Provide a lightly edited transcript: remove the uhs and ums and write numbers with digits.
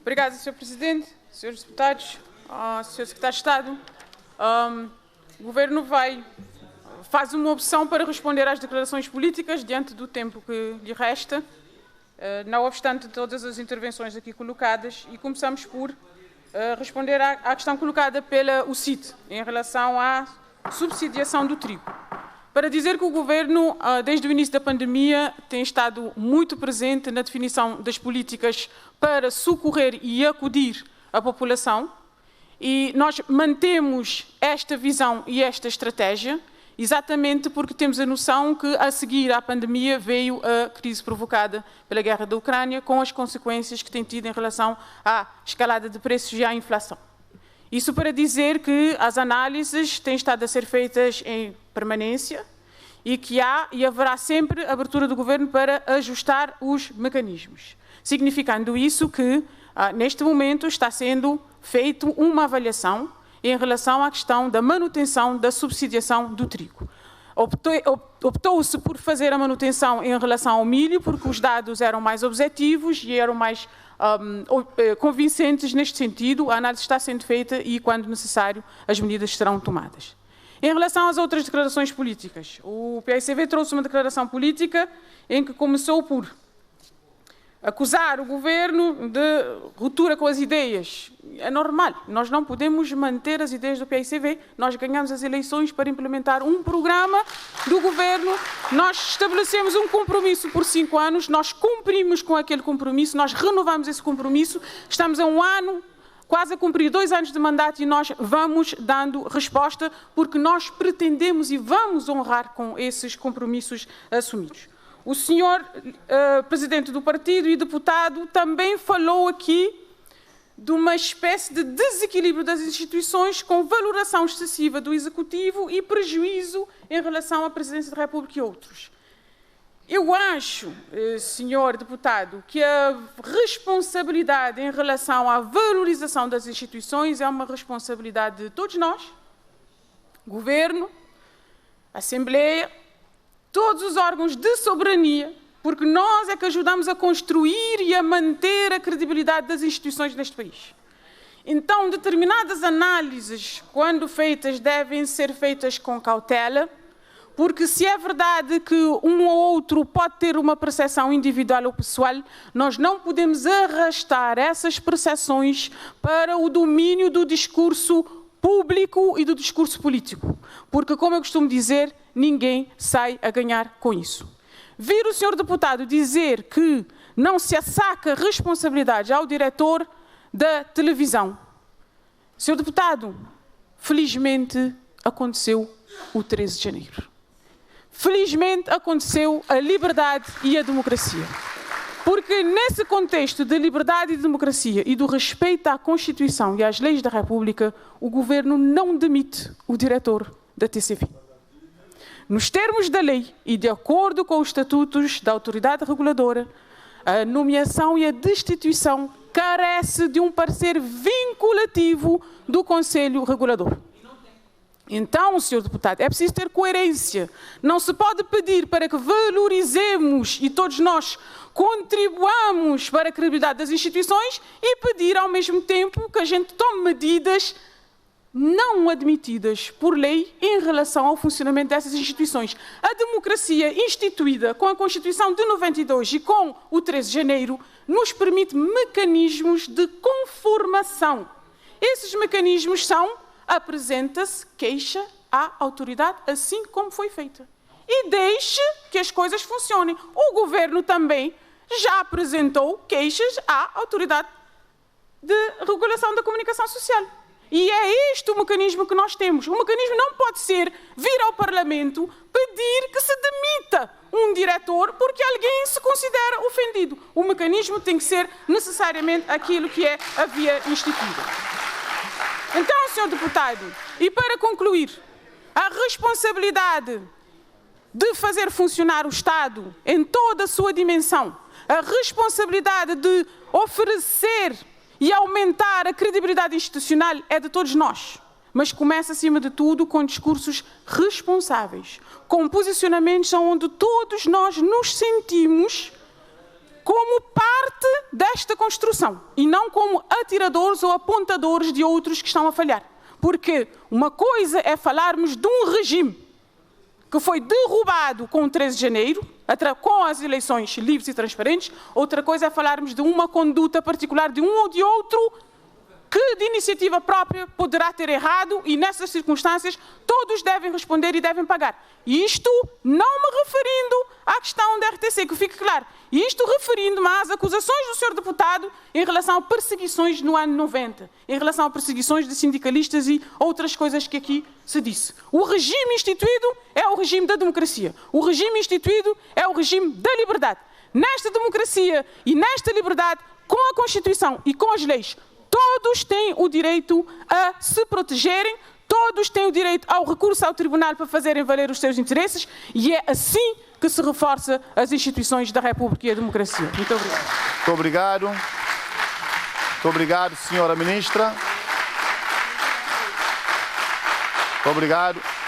Obrigada, Sr. Presidente, Srs. Deputados, Sr. Secretário de Estado. O Governo faz uma opção para responder às declarações políticas diante do tempo que lhe resta, não obstante todas as intervenções aqui colocadas, e começamos por responder à questão colocada pela UCIT em relação à subsidiação do trigo. Para dizer que o Governo, desde o início da pandemia, tem estado muito presente na definição das políticas para socorrer e acudir a população, e nós mantemos esta visão e esta estratégia, exatamente porque temos a noção que, a seguir à pandemia, veio a crise provocada pela guerra da Ucrânia, com as consequências que tem tido em relação à escalada de preços e à inflação. Isso para dizer que as análises têm estado a ser feitas em permanência e que há e haverá sempre abertura do Governo para ajustar os mecanismos. Significando isso que, neste momento, está sendo feita uma avaliação em relação à questão da manutenção da subsidiação do trigo. Optou-se por fazer a manutenção em relação ao milho, porque os dados eram mais objetivos e eram mais convincentes neste sentido. A análise está sendo feita e, quando necessário, as medidas serão tomadas. Em relação às outras declarações políticas, o PAICV trouxe uma declaração política em que começou por acusar o Governo de ruptura com as ideias. É normal, nós não podemos manter as ideias do PAICV, nós ganhamos as eleições para implementar um programa do Governo, nós estabelecemos um compromisso por 5 anos, nós cumprimos com aquele compromisso, nós renovamos esse compromisso, estamos a 1 ano, quase a cumprir 2 anos de mandato e nós vamos dando resposta porque nós pretendemos e vamos honrar com esses compromissos assumidos. O senhor presidente do partido e deputado também falou aqui de uma espécie de desequilíbrio das instituições com valoração excessiva do Executivo e prejuízo em relação à Presidência da República e outros. Eu acho, senhor deputado, que a responsabilidade em relação à valorização das instituições é uma responsabilidade de todos nós, Governo, Assembleia, todos os órgãos de soberania, porque nós é que ajudamos a construir e a manter a credibilidade das instituições neste país. Então, determinadas análises, quando feitas, devem ser feitas com cautela, porque se é verdade que um ou outro pode ter uma percepção individual ou pessoal, nós não podemos arrastar essas percepções para o domínio do discurso público e do discurso político, porque, como eu costumo dizer, ninguém sai a ganhar com isso. Vir o senhor deputado dizer que não se assaca responsabilidade ao diretor da televisão. Senhor deputado, felizmente aconteceu o 13 de janeiro. Felizmente aconteceu a liberdade e a democracia. Porque nesse contexto de liberdade e de democracia e do respeito à Constituição e às leis da República, o Governo não demite o diretor da TCV. Nos termos da lei e de acordo com os estatutos da autoridade reguladora, a nomeação e a destituição carece de um parecer vinculativo do Conselho Regulador. Então, senhor deputado, é preciso ter coerência. Não se pode pedir para que valorizemos e todos nós contribuamos para a credibilidade das instituições e pedir ao mesmo tempo que a gente tome medidas não admitidas por lei em relação ao funcionamento dessas instituições. A democracia instituída com a Constituição de 92 e com o 13 de janeiro nos permite mecanismos de conformação. Esses mecanismos são: apresenta-se queixa à autoridade, assim como foi feita. E deixe que as coisas funcionem. O Governo também já apresentou queixas à autoridade de regulação da comunicação social. E é este o mecanismo que nós temos. O mecanismo não pode ser vir ao Parlamento pedir que se demita um diretor porque alguém se considera ofendido. O mecanismo tem que ser necessariamente aquilo que é a via instituída. Então, senhor deputado, e para concluir, a responsabilidade de fazer funcionar o Estado em toda a sua dimensão, a responsabilidade de oferecer e aumentar a credibilidade institucional é de todos nós. Mas começa, acima de tudo, com discursos responsáveis, com posicionamentos onde todos nós nos sentimos como parte desta construção e não como atiradores ou apontadores de outros que estão a falhar. Porque uma coisa é falarmos de um regime que foi derrubado com o 13 de janeiro, com as eleições livres e transparentes, outra coisa é falarmos de uma conduta particular de um ou de outro que de iniciativa própria poderá ter errado e nessas circunstâncias todos devem responder e devem pagar. Isto não me referindo à questão da RTC, que fique claro. Isto referindo-me às acusações do Sr. Deputado em relação a perseguições no ano 90, em relação a perseguições de sindicalistas e outras coisas que aqui se disse. O regime instituído é o regime da democracia. O regime instituído é o regime da liberdade. Nesta democracia e nesta liberdade, com a Constituição e com as leis, todos têm o direito a se protegerem, todos têm o direito ao recurso ao tribunal para fazerem valer os seus interesses e é assim que se reforça as instituições da República e a democracia. Muito obrigado. Muito obrigado. Muito obrigado, senhora ministra. Muito obrigado.